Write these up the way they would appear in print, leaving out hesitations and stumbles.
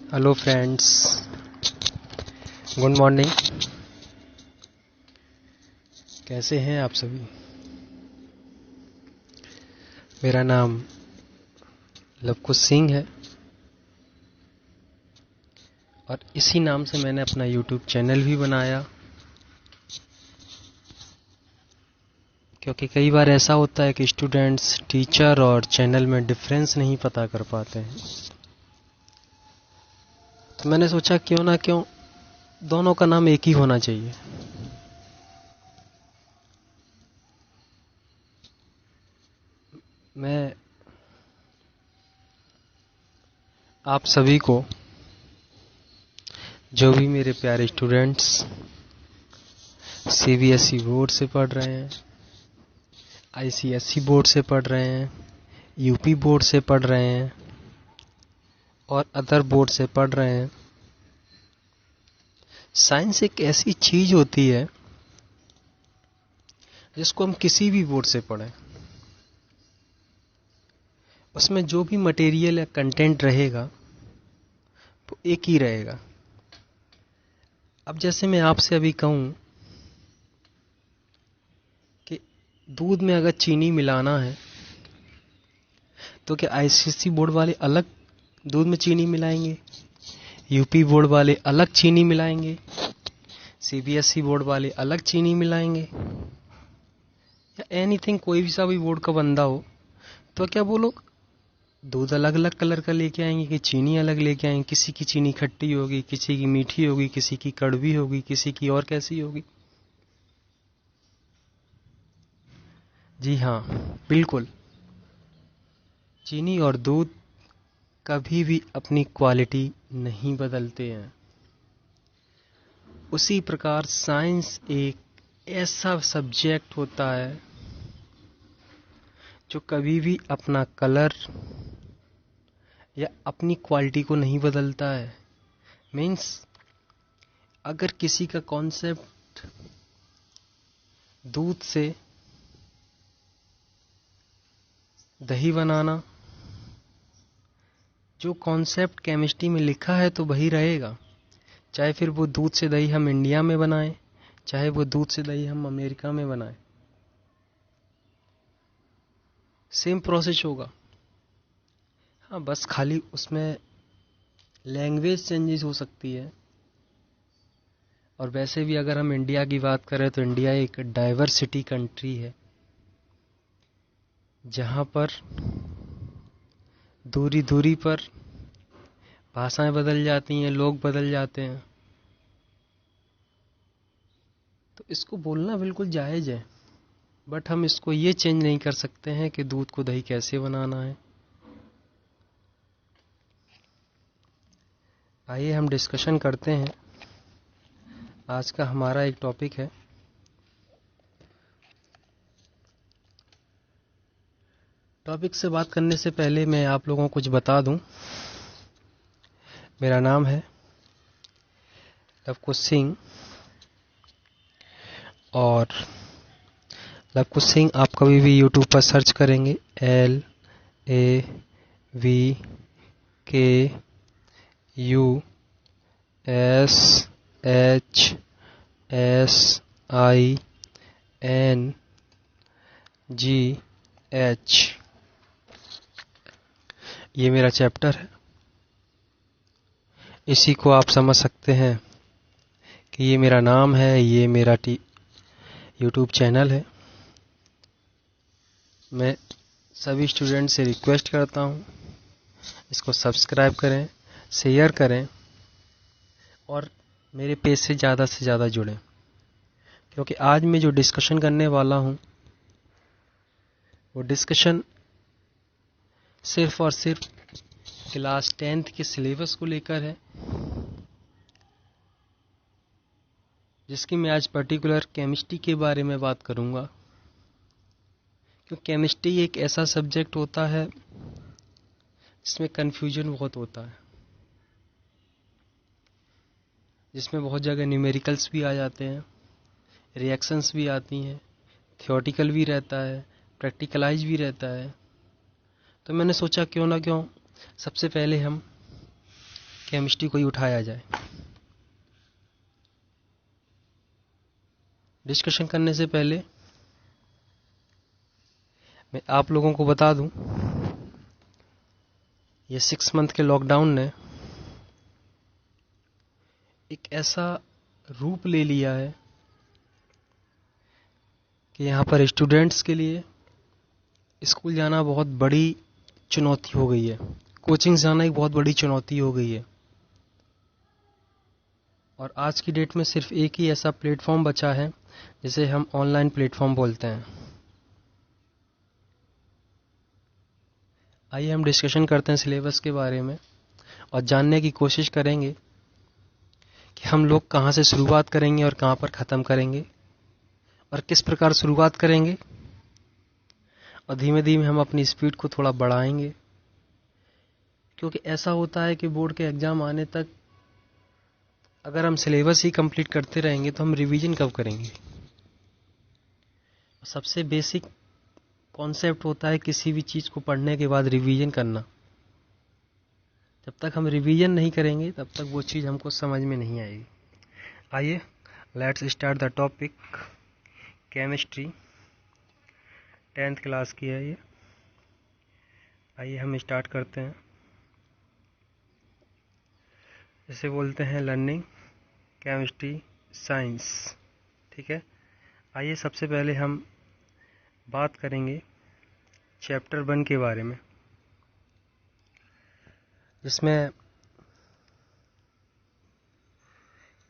Hello friends, good morning. कैसे हैं आप सभी? मेरा नाम लवकुश सिंह है और इसी नाम से मैंने अपना यूट्यूब चैनल भी बनाया, क्योंकि कई बार ऐसा होता है कि स्टूडेंट्स टीचर और चैनल में डिफरेंस नहीं पता कर पाते हैं। तो मैंने सोचा क्यों दोनों का नाम एक ही होना चाहिए। मैं आप सभी को, जो भी मेरे प्यारे स्टूडेंट्स सीबीएसई बोर्ड से पढ़ रहे हैं, आईसीएसई बोर्ड से पढ़ रहे हैं, यूपी बोर्ड से पढ़ रहे हैं और अदर बोर्ड से पढ़ रहे हैं, साइंस एक ऐसी चीज होती है जिसको हम किसी भी बोर्ड से पढ़ें, उसमें जो भी मटेरियल या कंटेंट रहेगा वो एक ही रहेगा। अब जैसे मैं आपसे अभी कहूं कि दूध में अगर चीनी मिलाना है तो क्या आईसीएसई बोर्ड वाले अलग दूध में चीनी मिलाएंगे, यूपी बोर्ड वाले अलग चीनी मिलाएंगे, सीबीएसई बोर्ड वाले अलग चीनी मिलाएंगे, या एनीथिंग कोई भी सा भी बोर्ड का बंदा हो, तो क्या वो लोग दूध अलग अलग कलर का लेके आएंगे कि चीनी अलग लेके आएंगे? किसी की चीनी खट्टी होगी, किसी की मीठी होगी, किसी की कड़वी होगी, किसी की और कैसी होगी। जी हाँ, बिल्कुल। चीनी और दूध कभी भी अपनी क्वालिटी नहीं बदलते हैं। उसी प्रकार साइंस एक ऐसा सब्जेक्ट होता है जो कभी भी अपना कलर या अपनी क्वालिटी को नहीं बदलता है। मीन्स अगर किसी का कॉन्सेप्ट दूध से दही बनाना, जो कॉन्सेप्ट केमिस्ट्री में लिखा है तो वही रहेगा, चाहे फिर वो दूध से दही हम इंडिया में बनाएं, चाहे वो दूध से दही हम अमेरिका में बनाएं, सेम प्रोसेस होगा। हाँ, बस खाली उसमें लैंग्वेज चेंजेस हो सकती है। और वैसे भी अगर हम इंडिया की बात करें तो इंडिया एक डाइवर्सिटी कंट्री है, जहाँ पर दूरी दूरी पर भाषाएं बदल जाती हैं, लोग बदल जाते हैं। तो इसको बोलना बिल्कुल जायज़ है, बट हम इसको ये चेंज नहीं कर सकते हैं कि दूध को दही कैसे बनाना है। आइए हम डिस्कशन करते हैं। आज का हमारा एक टॉपिक है टॉपिक से बात करने से पहले मैं आप लोगों को कुछ बता दूं। मेरा नाम है लवकुश सिंह और लवकुश सिंह आप कभी भी यूट्यूब पर सर्च करेंगे LAVKUSHSINGH, ये मेरा चैप्टर है। इसी को आप समझ सकते हैं कि ये मेरा नाम है, ये मेरा यूट्यूब चैनल है। मैं सभी स्टूडेंट से रिक्वेस्ट करता हूँ, इसको सब्सक्राइब करें, शेयर करें और मेरे पेज से ज़्यादा जुड़ें, क्योंकि आज मैं जो डिस्कशन करने वाला हूँ वो डिस्कशन सिर्फ और सिर्फ क्लास 10th के सिलेबस को लेकर है, जिसकी मैं आज पर्टिकुलर केमिस्ट्री के बारे में बात करूँगा। क्योंकि केमिस्ट्री एक ऐसा सब्जेक्ट होता है जिसमें कन्फ्यूजन बहुत होता है, जिसमें बहुत जगह न्यूमेरिकल्स भी आ जाते हैं, रिएक्शंस भी आती हैं, थियोरेटिकल भी रहता है, प्रैक्टिकलाइज भी रहता है। तो मैंने सोचा क्यों सबसे पहले हम केमिस्ट्री को ही उठाया जाए। डिस्कशन करने से पहले मैं आप लोगों को बता दूं, ये 6 मंथ के लॉकडाउन ने एक ऐसा रूप ले लिया है कि यहाँ पर स्टूडेंट्स के लिए स्कूल जाना बहुत बड़ी चुनौती हो गई है, कोचिंग जाना एक बहुत बड़ी चुनौती हो गई है। और आज की डेट में सिर्फ एक ही ऐसा प्लेटफॉर्म बचा है जिसे हम ऑनलाइन प्लेटफॉर्म बोलते हैं। आइए हम डिस्कशन करते हैं सिलेबस के बारे में और जानने की कोशिश करेंगे कि हम लोग कहाँ से शुरुआत करेंगे और कहाँ पर ख़त्म करेंगे और किस प्रकार शुरुआत करेंगे, और धीमे धीमे हम अपनी स्पीड को थोड़ा बढ़ाएंगे। क्योंकि ऐसा होता है कि बोर्ड के एग्ज़ाम आने तक अगर हम सिलेबस ही कंप्लीट करते रहेंगे तो हम रिवीजन कब करेंगे। सबसे बेसिक कॉन्सेप्ट होता है किसी भी चीज़ को पढ़ने के बाद रिवीजन करना। जब तक हम रिवीजन नहीं करेंगे तब तक वो चीज़ हमको समझ में नहीं आएगी। आइए let's start the topic. Chemistry 10th class की है ये। आइए हम स्टार्ट करते हैं। इसे बोलते हैं लर्निंग केमिस्ट्री साइंस, ठीक है। आइए सबसे पहले हम बात करेंगे चैप्टर 1 के बारे में, जिसमें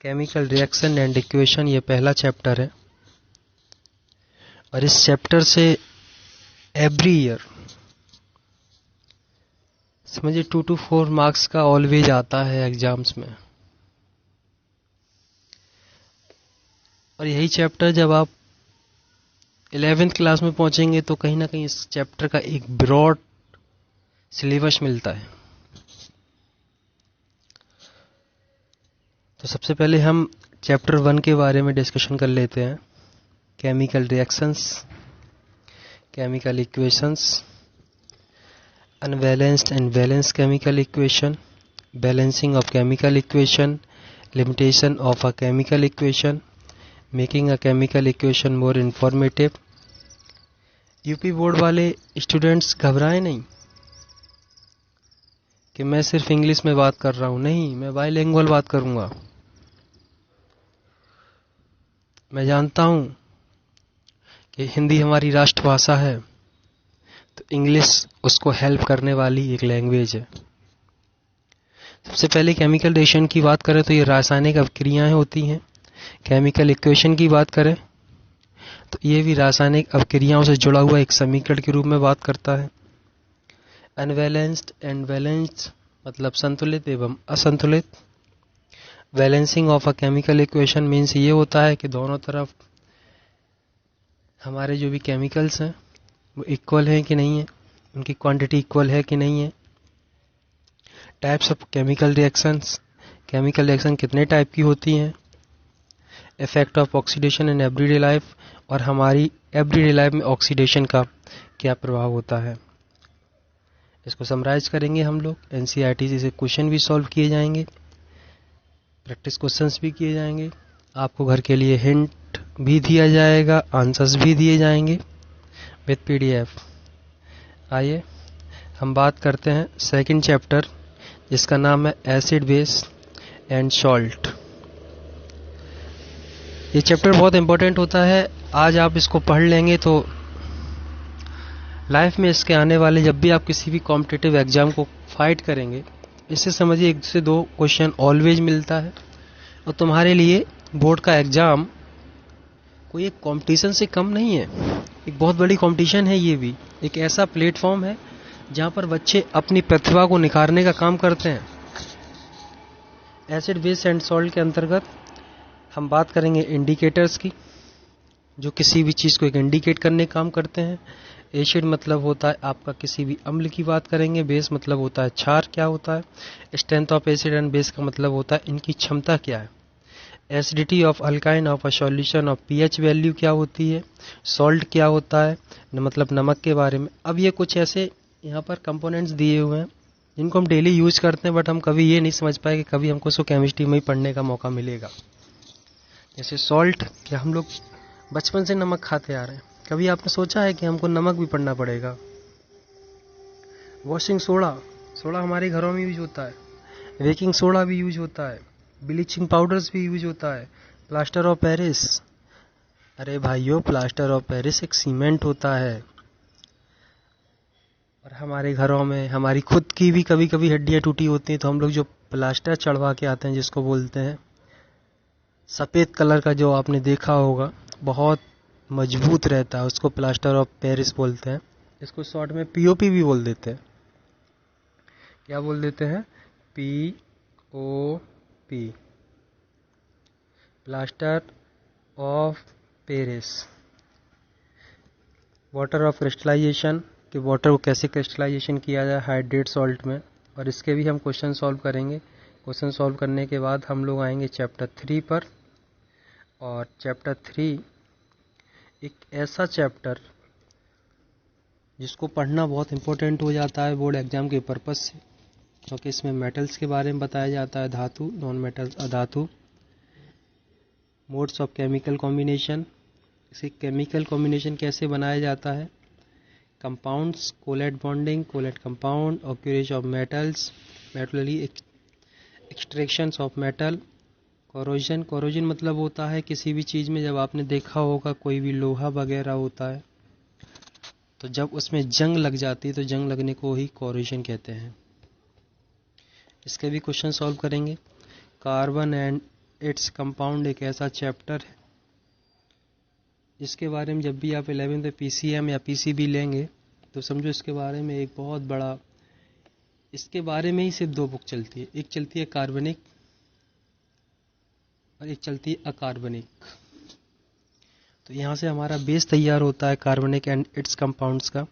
केमिकल रिएक्शन एंड इक्वेशन ये पहला चैप्टर है। और इस चैप्टर से एवरी ईयर समझिए 2 to 4 मार्क्स का ऑलवेज आता है एग्जाम्स में। और यही चैप्टर जब आप 11th क्लास में पहुंचेंगे तो कहीं ना कहीं इस चैप्टर का एक ब्रॉड सिलेबस मिलता है। तो सबसे पहले हम चैप्टर 1 के बारे में डिस्कशन कर लेते हैं। Chemical reactions, chemical equations, unbalanced and balanced chemical equation, balancing of chemical equation, limitation of a chemical equation, making a chemical equation more informative. UP board वाले स्टूडेंट्स घबराएं नहीं कि मैं सिर्फ इंग्लिश में बात कर रहा हूं, नहीं, मैं बाइलिंगुअल बात करूंगा। मैं जानता हूं कि हिंदी हमारी राष्ट्रभाषा है, तो इंग्लिश उसको हेल्प करने वाली एक लैंग्वेज है। सबसे पहले केमिकल रिएक्शन की बात करें तो ये रासायनिक अभिक्रियाएं होती हैं। केमिकल इक्वेशन की बात करें तो ये भी रासायनिक अभिक्रियाओं से जुड़ा हुआ एक समीकरण के रूप में बात करता है। अनबैलेंस्ड एंड बैलेंस्ड मतलब संतुलित एवं असंतुलित। Balancing of a chemical equation means ये होता है कि दोनों तरफ हमारे जो भी केमिकल्स हैं वो इक्वल हैं कि नहीं है, उनकी क्वांटिटी इक्वल है कि नहीं है। Types of chemical reactions, chemical reaction कितने टाइप की होती हैं। Effect of oxidation in everyday life, और हमारी एवरीडे लाइफ में ऑक्सीडेशन का क्या प्रभाव होता है। इसको समराइज करेंगे हम लोग। एनसीईआरटी से क्वेश्चन भी सॉल्व किए जाएंगे, प्रैक्टिस क्वेश्चंस भी किए जाएंगे, आपको घर के लिए हिंट भी दिया जाएगा, आंसर्स भी दिए जाएंगे विद पीडीएफ। आइए हम बात करते हैं सेकंड चैप्टर, जिसका नाम है एसिड बेस एंड सॉल्ट। ये चैप्टर बहुत इंपॉर्टेंट होता है। आज आप इसको पढ़ लेंगे तो लाइफ में इसके आने वाले जब भी आप किसी भी कॉम्पिटिटिव एग्जाम को फाइट करेंगे, इससे समझिए 1 से 2 क्वेश्चन ऑलवेज मिलता है। और तुम्हारे लिए बोर्ड का एग्जाम कोई एक कंपटीशन से कम नहीं है, एक बहुत बड़ी कंपटीशन है। ये भी एक ऐसा प्लेटफॉर्म है जहां पर बच्चे अपनी प्रतिभा को निखारने का काम करते हैं। एसिड बेस एंड सॉल्ट के अंतर्गत हम बात करेंगे इंडिकेटर्स की, जो किसी भी चीज़ को एक इंडिकेट करने का काम करते हैं। एसिड मतलब होता है आपका किसी भी अम्ल की बात करेंगे। बेस मतलब होता है क्षार क्या होता है। Strength of acid and base का मतलब होता है इनकी क्षमता क्या है। Acidity of alkyne of a solution of pH value क्या होती है। सॉल्ट क्या होता है, मतलब नमक के बारे में। अब ये कुछ ऐसे यहाँ पर कंपोनेंट्स दिए हुए हैं जिनको हम डेली यूज करते हैं, बट हम कभी ये नहीं समझ पाए कि कभी हमको उसको केमिस्ट्री में ही पढ़ने का मौका मिलेगा। जैसे सॉल्ट, क्या हम लोग बचपन से नमक खाते आ रहे हैं, कभी आपने सोचा है कि हमको नमक भी पढ़ना पड़ेगा? वॉशिंग सोडा, सोडा हमारे घरों में यूज होता है, बेकिंग सोडा भी यूज होता है, ब्लीचिंग पाउडर्स भी यूज होता है, प्लास्टर ऑफ पेरिस। अरे भाइयों, प्लास्टर ऑफ पेरिस एक सीमेंट होता है। और हमारे घरों में हमारी खुद की भी कभी कभी हड्डियां टूटी होती हैं, तो हम लोग जो प्लास्टर चढ़वा के आते हैं, जिसको बोलते हैं सफ़ेद कलर का, जो आपने देखा होगा, बहुत मजबूत रहता है, उसको प्लास्टर ऑफ पेरिस बोलते हैं। इसको शॉर्ट में पीओपी भी बोल देते हैं। क्या बोल देते हैं? POP, plaster of Paris. Water of crystallisation, कि वाटर को कैसे क्रिस्टलाइजेशन किया जाए हाइड्रेट सॉल्ट में, और इसके भी हम क्वेश्चन सॉल्व करेंगे। क्वेश्चन सॉल्व करने के बाद हम लोग आएंगे चैप्टर 3 पर। और चैप्टर 3 एक ऐसा चैप्टर जिसको पढ़ना बहुत इम्पोर्टेंट हो जाता है बोर्ड एग्जाम के पर्पस से, क्योंकि इसमें मेटल्स के बारे में बताया जाता है, धातु, नॉन मेटल्स, अधातु, मोड्स ऑफ केमिकल कॉम्बिनेशन, इसे केमिकल कॉम्बिनेशन कैसे बनाया जाता है, compounds, covalent bonding, covalent compound, occurrence of metals, metallurgy extractions of metal, corrosion. Corrosion मतलब होता है किसी भी चीज़ में, जब आपने देखा होगा कोई भी लोहा वगैरह होता है, तो जब उसमें जंग लग जाती है तो जंग लगने को ही कोरोजन कहते हैं। इसके भी क्वेश्चन सॉल्व करेंगे। कार्बन एंड इट्स कंपाउंड एक ऐसा चैप्टर है जिसके बारे में जब भी आप 11th में पीसीएम या पीसीबी लेंगे तो समझो इसके बारे में एक बहुत बड़ा, इसके बारे में ही सिर्फ 2 बुक चलती है, एक चलती है कार्बनिक और एक चलती है अकार्बनिक। तो यहाँ से हमारा बेस तैयार होता है कार्बनिक एंड इट्स कंपाउंड्स का।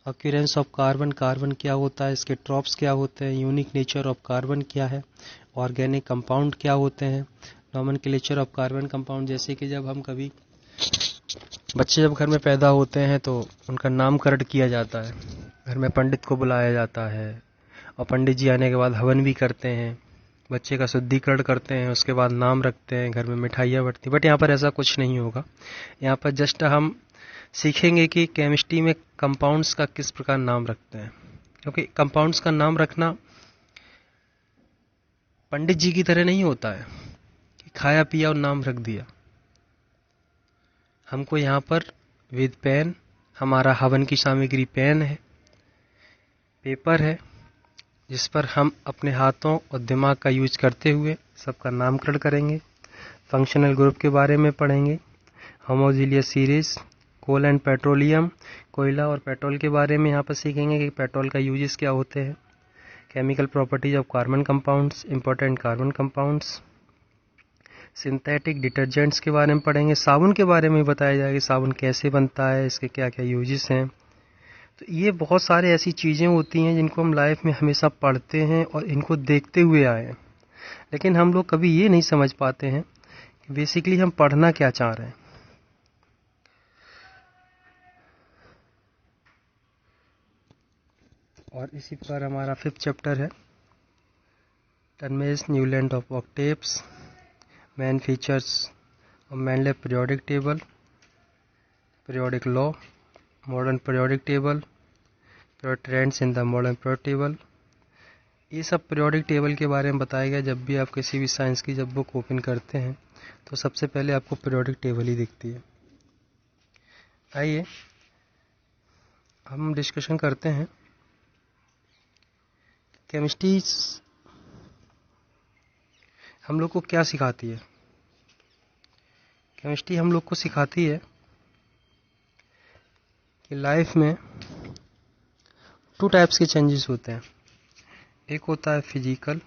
ऑक्यूरेंस ऑफ कार्बन, कार्बन क्या होता है, इसके ट्रॉप्स क्या होते हैं, यूनिक नेचर ऑफ कार्बन क्या है, ऑर्गेनिक कंपाउंड क्या होते हैं, नॉमेनक्लेचर ऑफ कार्बन कंपाउंड। जैसे कि जब हम कभी बच्चे जब घर में पैदा होते हैं तो उनका नामकरण किया जाता है, घर में पंडित को बुलाया जाता है, और पंडित जी आने के बाद हवन भी करते हैं, बच्चे का शुद्धिकरण करते हैं, उसके बाद नाम रखते हैं, घर में मिठाइयाँ बंटती। बट यहाँ पर ऐसा कुछ नहीं होगा। यहाँ पर जस्ट हम सीखेंगे कि केमिस्ट्री में कंपाउंड्स का किस प्रकार नाम रखते हैं, क्योंकि कंपाउंड्स का नाम रखना पंडित जी की तरह नहीं होता है कि खाया पिया और नाम रख दिया। हमको यहाँ पर विद पेन, हमारा हवन की सामग्री पेन है, पेपर है, जिस पर हम अपने हाथों और दिमाग का यूज करते हुए सबका नामकरण करेंगे। फंक्शनल ग्रुप के बारे में पढ़ेंगे, homogeneous series, coal and petroleum, कोयला और पेट्रोल के बारे में यहाँ पर सीखेंगे कि पेट्रोल का यूजेस क्या होते हैं। Chemical properties of carbon compounds, important carbon compounds, synthetic detergents के बारे में पढ़ेंगे। साबुन के बारे में बताया जाएगा कि साबुन कैसे बनता है, इसके क्या क्या यूजेस हैं। तो ये बहुत सारे ऐसी चीज़ें होती हैं जिनको हम लाइफ में हमेशा पढ़ते हैं और इनको देखते हुए आए हैं, लेकिन हम लोग कभी ये नहीं समझ पाते हैं कि बेसिकली हम पढ़ना क्या चाह रहे हैं। और इसी प्रकार हमारा 5th चैप्टर है टर्मेस Newland of octaves, main features of Mendeleev periodic table, periodic law, modern periodic table, trends in the modern periodic table. ये सब पीरियोडिक टेबल के बारे में बताया गया। जब भी आप किसी भी साइंस की जब बुक ओपन करते हैं तो सबसे पहले आपको पीरियोडिक टेबल ही दिखती है। आइए हम डिस्कशन करते हैं केमिस्ट्री हम लोग को क्या सिखाती है। केमिस्ट्री हम लोग को सिखाती है कि लाइफ में 2 टाइप्स के चेंजेस होते हैं, एक होता है फिजिकल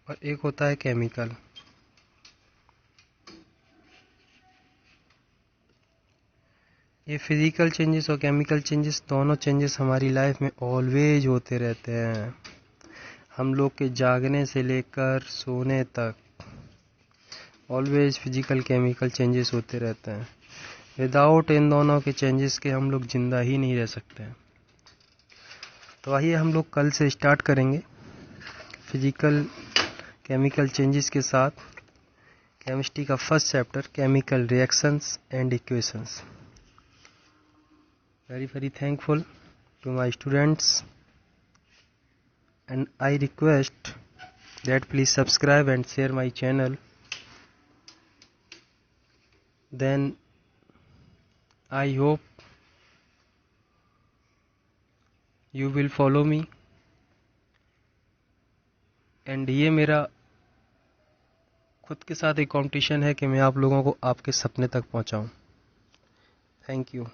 और एक होता है केमिकल। ये फिजिकल चेंजेस और केमिकल चेंजेस, दोनों चेंजेस हमारी लाइफ में ऑलवेज होते रहते हैं। हम लोग के जागने से लेकर सोने तक ऑलवेज फिजिकल केमिकल चेंजेस होते रहते हैं। विदाउट इन दोनों के चेंजेस के हम लोग जिंदा ही नहीं रह सकते हैं। तो आइए हम लोग कल से स्टार्ट करेंगे फिजिकल केमिकल चेंजेस के साथ केमिस्ट्री का first chapter chemical reactions and equations. very thankful to my students and I request that please subscribe and share my channel. Then I hope you will follow me and ये मेरा खुद के साथ एक competition है कि मैं आप लोगों को आपके सपने तक पहुंचाऊं। Thank you.